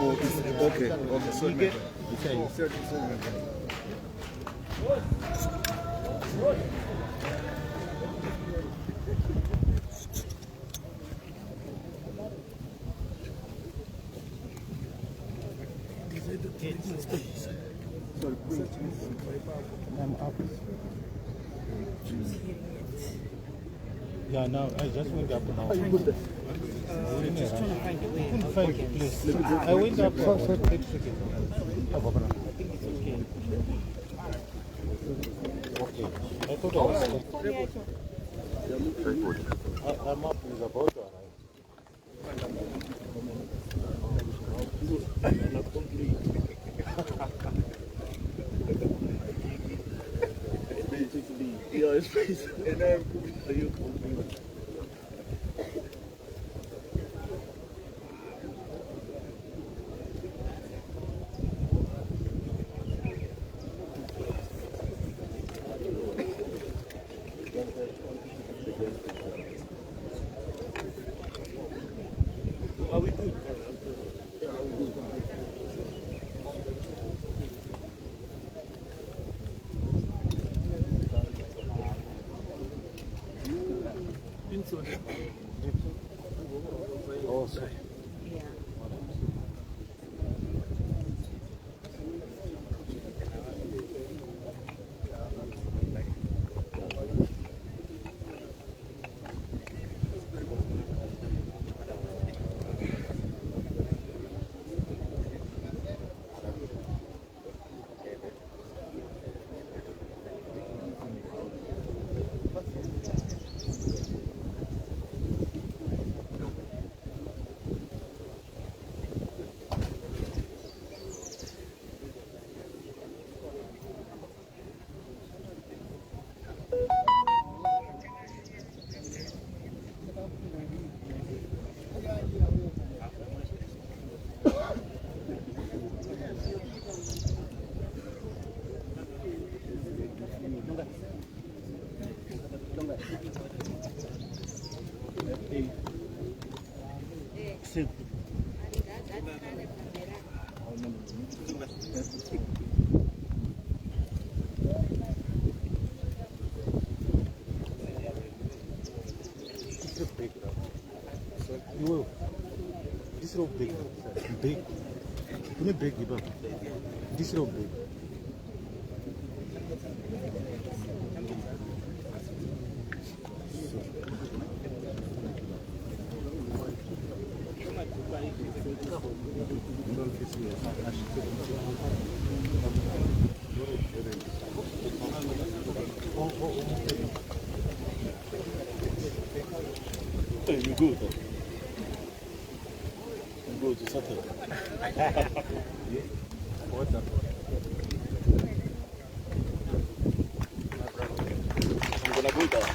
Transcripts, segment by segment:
Okay, sorry. I'm up. Yeah, now I just went up now. Just trying to find a way. Couldn't find the place. I went up. I think it's okay. Okay. I thought I was. I'm up. Is about to arrive. Yeah, it's face. Are we good? Oh, sorry. This rope big. Big. Ini big gitu. This rope big. You good? You go to settle. What's up? I'm gonna go there.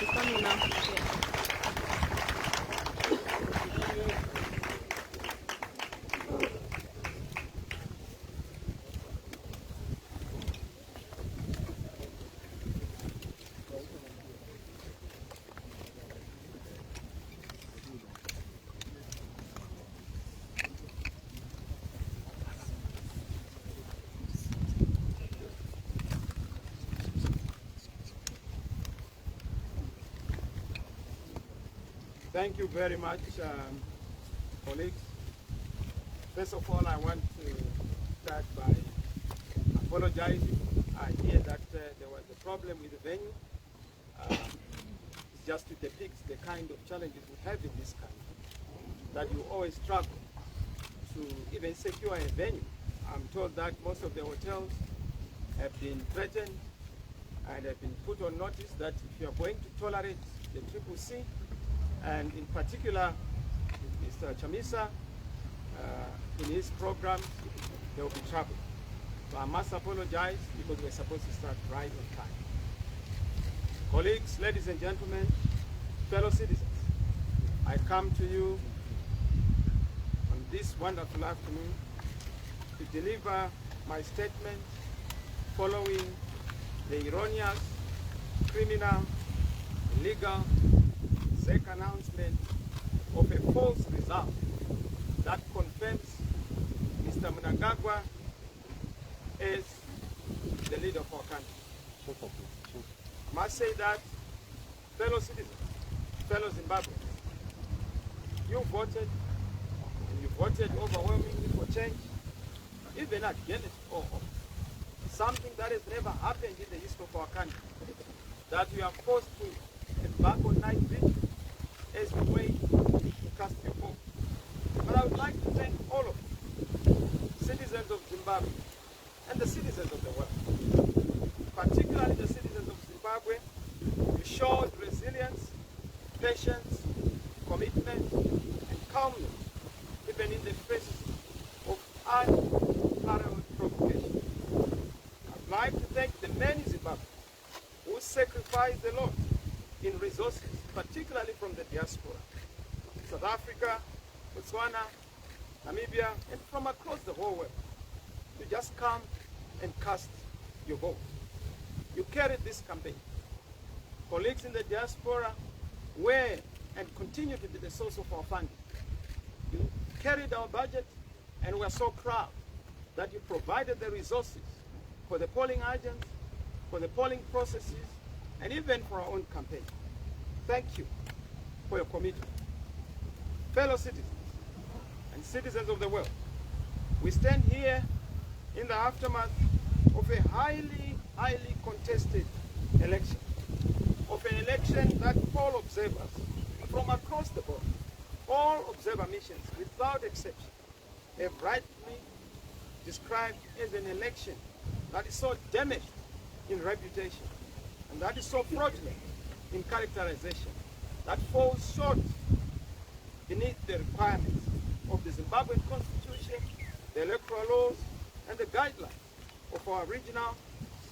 It's coming now. Thank you very much, colleagues. First of all, I want to start by apologizing. I hear that there was a problem with the venue. It's just to depict the kind of challenges we have in this country, that you always struggle to even secure a venue. I'm told that most of the hotels have been threatened and have been put on notice that if you are going to tolerate the CCC, and in particular Mr. Chamisa, in his program, there will be trouble. So I must apologize because we're supposed to start right on time. Colleagues, ladies and gentlemen, fellow citizens, I come to you on this wonderful afternoon to deliver my statement following the erroneous, criminal, illegal, SEC announcement of a false result that confirms Mr. Mnangagwa as the leader of our country. I must say that, fellow citizens, fellow Zimbabweans, you voted, and you voted overwhelmingly for change, even against or something that has never happened in the history of our country, that we are forced to embark on night vigil as the way to cast your vote. But I would like to thank all of you, citizens of Zimbabwe, and the citizens of the world, particularly the citizens of Zimbabwe. You showed resilience, patience, commitment, and calmness, even in the face of unparalleled provocation. I'd like to thank the many Zimbabweans who sacrificed a lot in resources, particularly from the diaspora, South Africa, Botswana, Namibia, and from across the whole world, to just come and cast your vote. You carried this campaign. Colleagues in the diaspora were and continue to be the source of our funding. You carried our budget, and we're so proud that you provided the resources for the polling agents, for the polling processes, and even for our own campaign. Thank you for your commitment. Fellow citizens and citizens of the world, we stand here in the aftermath of a highly contested election, of an election that all observers from across the board, all observer missions without exception, have rightly described as an election that is so damaged in reputation and that is so fraudulent in characterization, that falls short beneath the requirements of the Zimbabwean Constitution, the electoral laws, and the guidelines of our regional,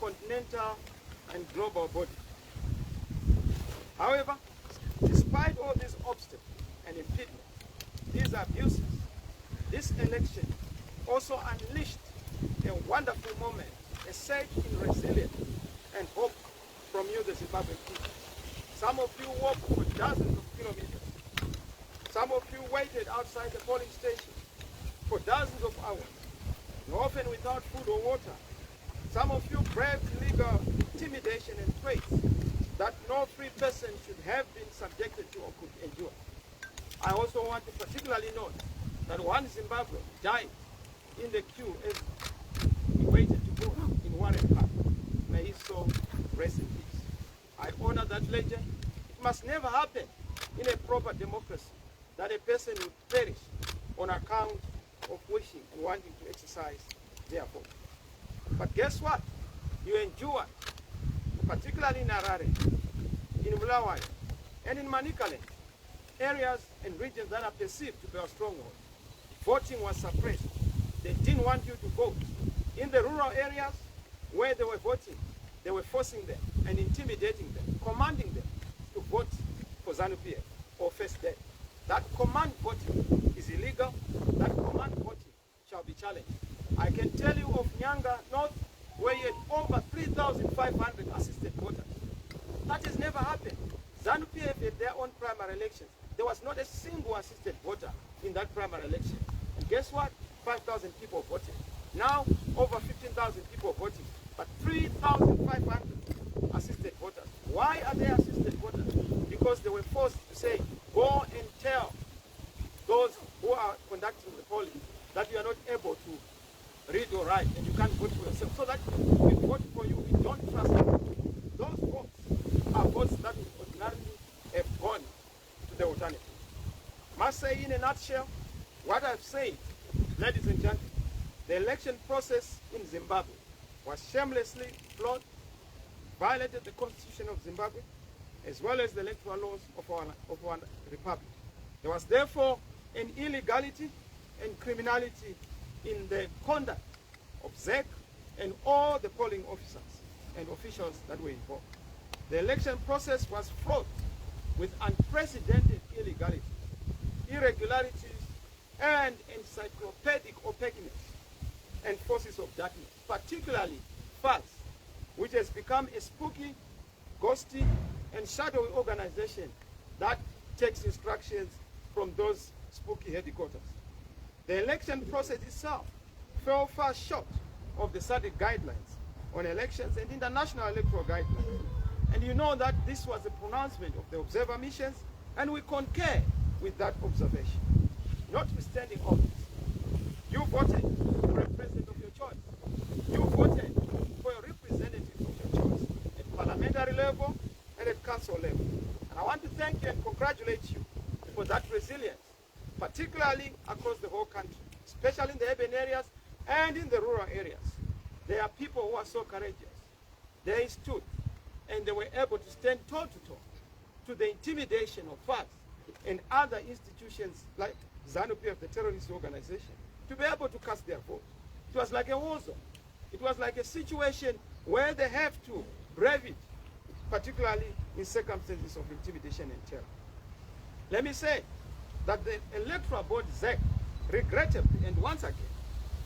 continental, and global bodies. However, despite all these obstacles and impediments, these abuses, this election also unleashed a wonderful moment, a surge in resilience and hope from you, the Zimbabwean people. Some of you walked for dozens of kilometers. Some of you waited outside the polling station for dozens of hours, and often without food or water. Some of you braved illegal intimidation and threats that no free person should have been subjected to or could endure. I also want to particularly note that one Zimbabwean died in the queue as he waited to vote in Warren Park. May he so rest in peace. I honor that legend. It must never happen in a proper democracy that a person would perish on account of wishing and wanting to exercise their vote. But guess what? You endured, particularly in Harare, in Bulawayo, and in Manicaland, areas and regions that are perceived to be a stronghold. Voting was suppressed. They didn't want you to vote. In the rural areas where they were voting, they were forcing them and intimidating them, commanding them to vote for ZANU-PF or First Day. That command voting is illegal. That command voting shall be challenged. I can tell you of Nyanga North, where you had over 3,500 assisted voters. That has never happened. ZANU-PF had their own primary elections. There was not a single assisted voter in that primary election. And guess what? 5,000 people voted. Now, over 15,000 people voting, but 3,500 assisted voters. Why are they assisted voters? Because they were forced to say, go and tell those who are conducting the polling that you are not able to read or write and you can't vote for yourself. So that we vote for you, we don't trust you. Those votes are votes that would ordinarily have gone to the alternative. Must say in a nutshell, what I've said, ladies and gentlemen, the election process in Zimbabwe was shamelessly flawed, violated the Constitution of Zimbabwe, as well as the electoral laws of our republic. There was therefore an illegality and criminality in the conduct of ZEC and all the polling officers and officials that were involved. The election process was fraught with unprecedented illegality, irregularities, and encyclopedic opaqueness and forces of darkness, particularly FALS, which has become a spooky, ghosty, and shadowy organization that takes instructions from those spooky headquarters. The election process itself fell far short of the SADC guidelines on elections and international electoral guidelines. And you know that this was a pronouncement of the observer missions, and we concur with that observation. Notwithstanding all this, you voted for a president of your choice. You voted for a representative of your choice at parliamentary level and at council level. And I want to thank you and congratulate you for that resilience, particularly across the whole country, especially in the urban areas and in the rural areas. There are people who are so courageous. They stood and they were able to stand toe-to-toe to the intimidation of FARC and other institutions like ZANU-PF, the terrorist organization, to be able to cast their vote. It was like a war zone. It was like a situation where they have to brave it, particularly in circumstances of intimidation and terror. Let me say that the Electoral Board, ZEC, regrettably and once again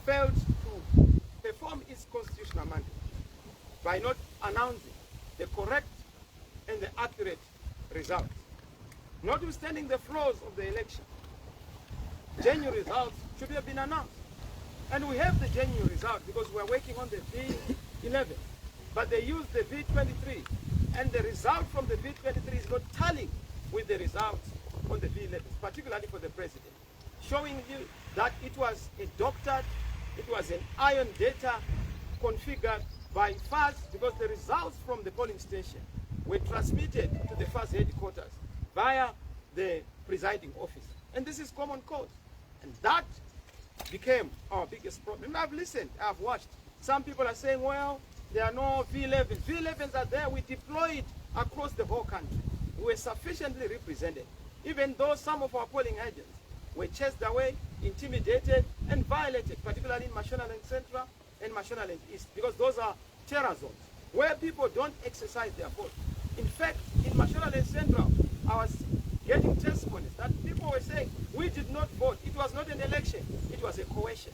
failed to perform its constitutional mandate by not announcing the correct and the accurate results. Notwithstanding the flaws of the election, genuine results should have been announced. And we have the genuine result because we are working on the V11. But they used the V23, and the result from the V23 is not tallying with the results on the V11, particularly for the president, showing you that it was a doctored, it was an iron data configured by FARC, because the results from the polling station were transmitted to the FARC headquarters via the presiding officer. And this is common cause. And that became our biggest problem. I've listened, I've watched. Some people are saying, well, there are no V11s. V11s are there. We deployed across the whole country. We were sufficiently represented, even though some of our polling agents were chased away, intimidated, and violated, particularly in Mashonaland Central and Mashonaland East, because those are terror zones where people don't exercise their vote. In fact, in Mashonaland Central, I was getting testimonies that people were saying, we did not vote. It was not an election. It was a coercion.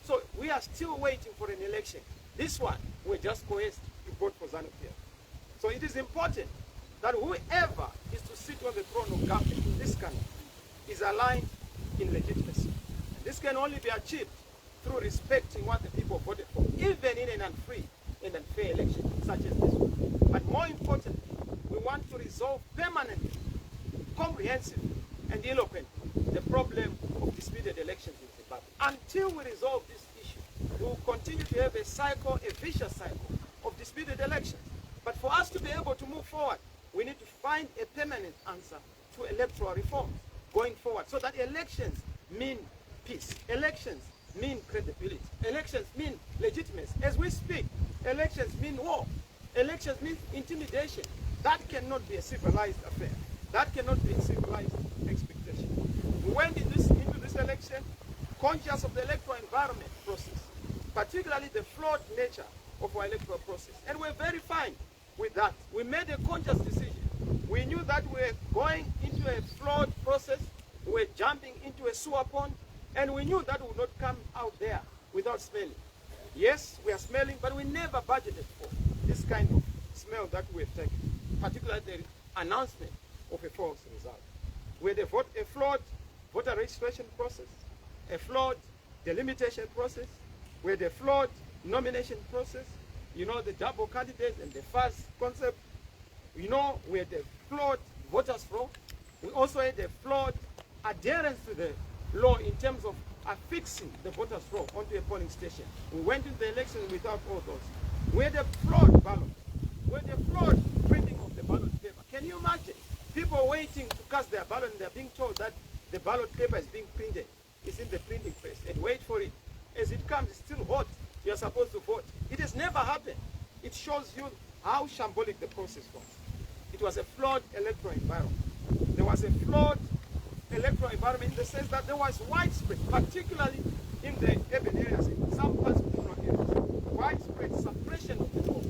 So we are still waiting for an election. This one, we're just coerced to vote for ZANU-PF. So it is important that whoever is to sit on the throne of government in this country is aligned in legitimacy. And this can only be achieved through respecting what the people voted for, even in an unfree and unfair election such as this one. But more importantly, we want to resolve permanently, comprehensively, and eloquently the problem of disputed elections in Zimbabwe. Until we resolve this issue, we will continue to have a cycle, a vicious cycle of disputed elections. But for us to be able to move forward, we need to find a permanent answer to electoral reforms going forward, so that elections mean peace. Elections mean credibility. Elections mean legitimacy. As we speak, elections mean war. Elections mean intimidation. That cannot be a civilized affair. That cannot be a civilized expectation. We went into this election conscious of the electoral environment process, particularly the flawed nature of our electoral process. And we're very fine with that. We made a conscious decision. We knew that we were going into a flawed process, we were jumping into a sewer pond, and we knew that we would not come out there without smelling. Yes, we are smelling, but we never budgeted for this kind of smell that we have taken, particularly the announcement of a false result. We had a flawed voter registration process, a flawed delimitation process, we had a flawed nomination process, you know, the double candidates and the first concept. You know, we had a flawed voters' roll. We also had a flawed adherence to the law in terms of affixing the voters' roll onto a polling station. We went into the election without all those. We had a flawed ballot. We had a flawed printing of the ballot paper. Can you imagine? People waiting to cast their ballot and they're being told that the ballot paper is being printed. It's in the printing press, and wait for it. As it comes, it's still hot. You're supposed to vote. It has never happened. It shows you how shambolic the process was. It was a flawed electoral environment. There was a flawed electoral environment in the sense that there was widespread, particularly in the urban areas, in some parts of the rural areas, widespread suppression of the vote,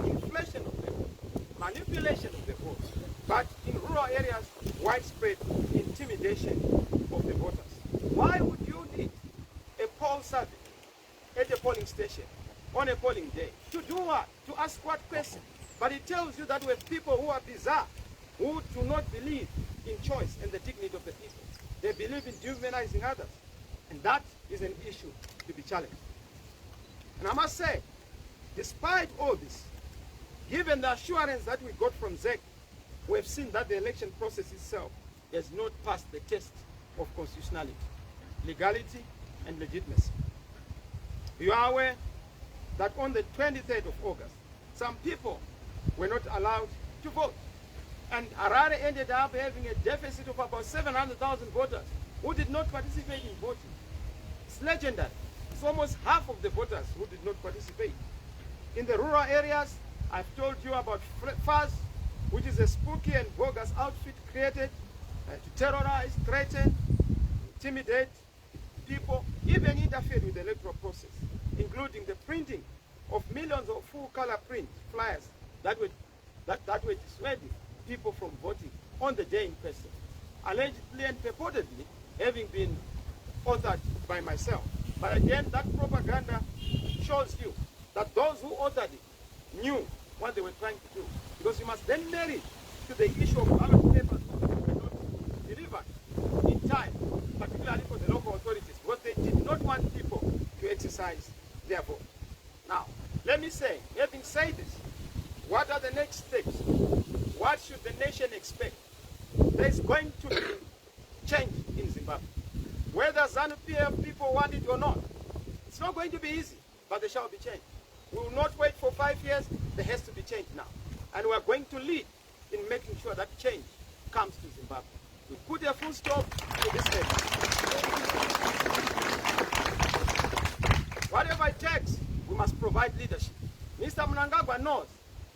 inflation of the vote, manipulation of the vote, but in rural areas, widespread intimidation of the voters. Why would you need a poll survey at a polling station on a polling day? To do what? To ask what question? But it tells you that we have people who are bizarre, who do not believe in choice and the dignity of the people. They believe in dehumanizing others. And that is an issue to be challenged. And I must say, despite all this, given the assurance that we got from ZEC, we have seen that the election process itself has not passed the test of constitutionality, legality, and legitimacy. You are aware that on the 23rd of August, some people were not allowed to vote. And Harare ended up having a deficit of about 700,000 voters who did not participate in voting. It's legendary. It's almost half of the voters who did not participate. In the rural areas, I've told you about FAS, which is a spooky and bogus outfit created to terrorize, threaten, intimidate people, even interfere with the electoral process, including the printing of millions of full-color print flyers that were dissuading people from voting on the day in question, allegedly and purportedly having been authored by myself. But again, that propaganda shows you that those who authored it knew what they were trying to do. Because you must then marry it to the issue of ballot papers that were not delivered in time, particularly for the local authorities, because they did not want people to exercise their vote. Now, let me say, having said this, what are the next steps? What should the nation expect? There's going to be change in Zimbabwe. Whether ZANU-PF people want it or not, it's not going to be easy, but there shall be change. We will not wait for 5 years. There has to be change now. And we are going to lead in making sure that change comes to Zimbabwe. We put a full stop to this thing. Whatever it takes, we must provide leadership. Mr. Mnangagwa knows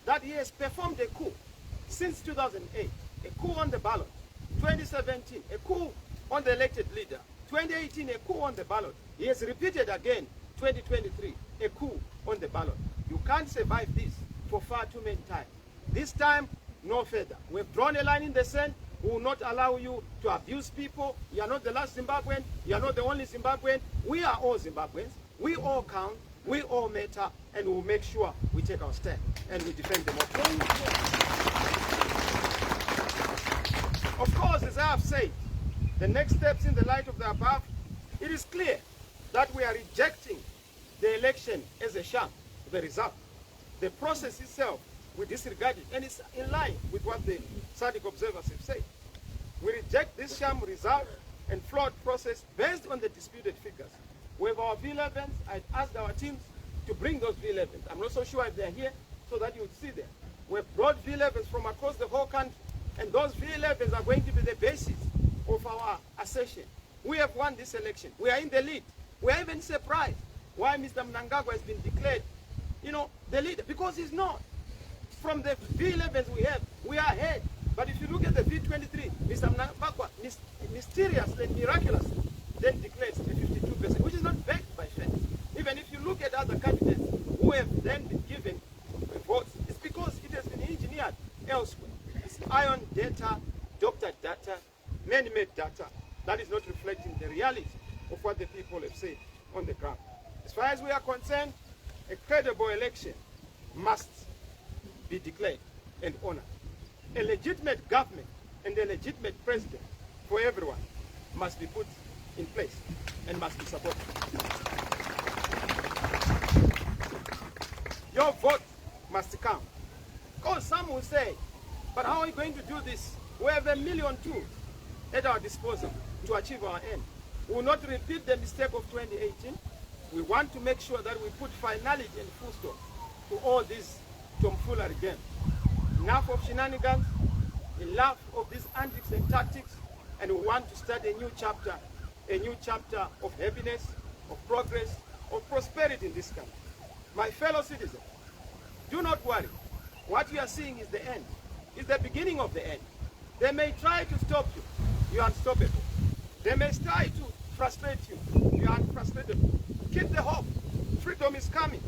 that he has performed a coup since 2008, a coup on the ballot, 2017, a coup on the elected leader, 2018, a coup on the ballot. He has repeated again, 2023, a coup on the ballot. You can't survive this for far too many times. This time, no further. We've drawn a line in the sand. We will not allow you to abuse people. You are not the last Zimbabwean. You are not the only Zimbabwean. We are all Zimbabweans. We all count. We all matter. And we will make sure we take our stand and we defend democracy. Of course, as I have said, the next steps in the light of the above, it is clear that we are rejecting the election as a sham, the result. The process itself, we disregard it, and it's in line with what the SADC observers have said. We reject this sham result and flawed process based on the disputed figures. We have our V11s. I'd asked our teams to bring those V11s. I'm not so sure if they're here so that you would see them. We've brought V11s from across the whole country, and those V11s are going to be the basis of our assertion. We have won this election. We are in the lead. We are even surprised why Mr. Mnangagwa has been declared, the leader, because he's not. From the V11s we are ahead. But if you look at the V23, Mr. Mnangagwa mysteriously and miraculously then declares the 52%, which is not backed by facts. Even if you look at other candidates who have then been given votes, it's because it has been engineered elsewhere. It's iron data, doctored data, man-made data that is not reflecting the reality of what the people have said on the ground. As far as we are concerned, a credible election must be declared and honored. A legitimate government and a legitimate president for everyone must be put in place and must be supported. Your vote must count. Because some will say, but how are we going to do this? We have 1 million tools at our disposal to achieve our end. We will not repeat the mistake of 2018. We want to make sure that we put finality and full stop to all this tomfoolery game. Enough of shenanigans, enough of these antics and tactics, and we want to start a new chapter of happiness, of progress, of prosperity in this country. My fellow citizens, do not worry. What you are seeing is the end. It's the beginning of the end. They may try to stop you. You are unstoppable. They may try to frustrate you. You are unfrustratable. Keep the hope. Freedom is coming.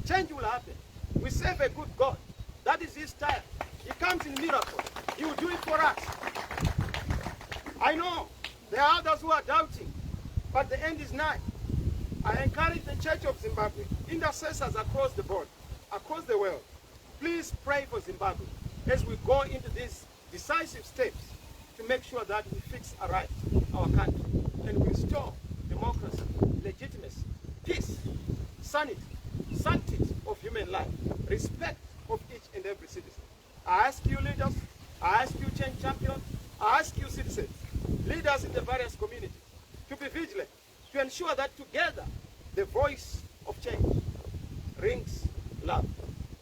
Change will happen. We serve a good God. That is his style. He comes in miracles. He will do it for us. I know there are others who are doubting, but the end is nigh. I encourage the Church of Zimbabwe, intercessors across the board, across the world, please pray for Zimbabwe as we go into these decisive steps to make sure that we fix aright our country and we restore democracy, legitimacy, peace, sanity, respect of each and every citizen. I ask you leaders, I ask you change champions, I ask you citizens, leaders in the various communities, to be vigilant, to ensure that together the voice of change rings loud.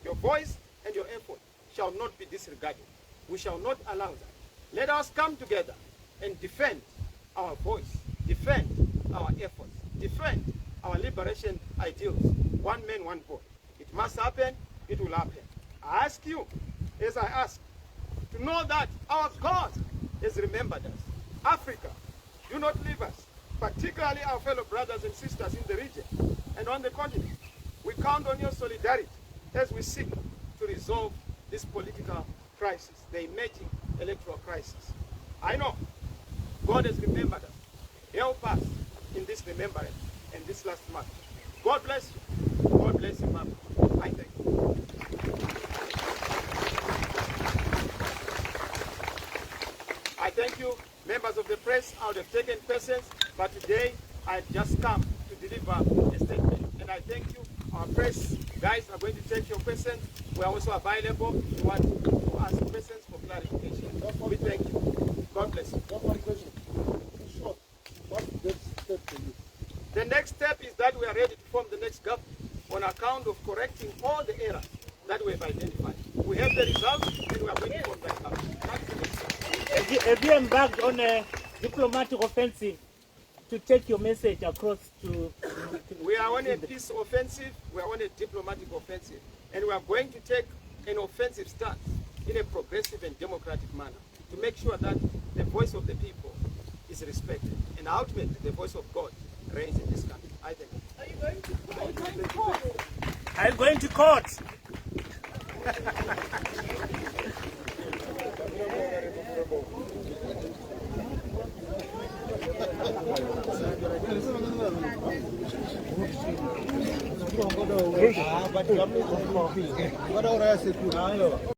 Your voice and your effort shall not be disregarded. We shall not allow that. Let us come together and defend our voice, defend our efforts, defend our liberation ideals. One man, one vote. It must happen, it will happen. I ask you, as I ask, to know that our God has remembered us. Africa, do not leave us, particularly our fellow brothers and sisters in the region and on the continent. We count on your solidarity as we seek to resolve this political crisis, the emerging electoral crisis. I know God has remembered us. Help us in this remembrance and this last month. God bless you. God bless you, Mama. I thank you. I thank you, members of the press. I would have taken persons, but today I just come to deliver a statement. And I thank you. Our press guys are going to take your questions. We are also available if you want to ask questions for clarification. We thank you. God bless you. Just one question. In short, what's the next step for you? The next step is that we are ready to form the next government on account of correcting all the errors that we have identified. We have the results and we are going to form that government. That's the next step. Have you embarked on a diplomatic offensive to take your message across to... We are on a peace offensive, we are on a diplomatic offensive, and we are going to take an offensive stance in a progressive and democratic manner to make sure that the voice of the people is respected and ultimately the voice of God reigns in this country. I think. Are you going to court? Are you going to court? But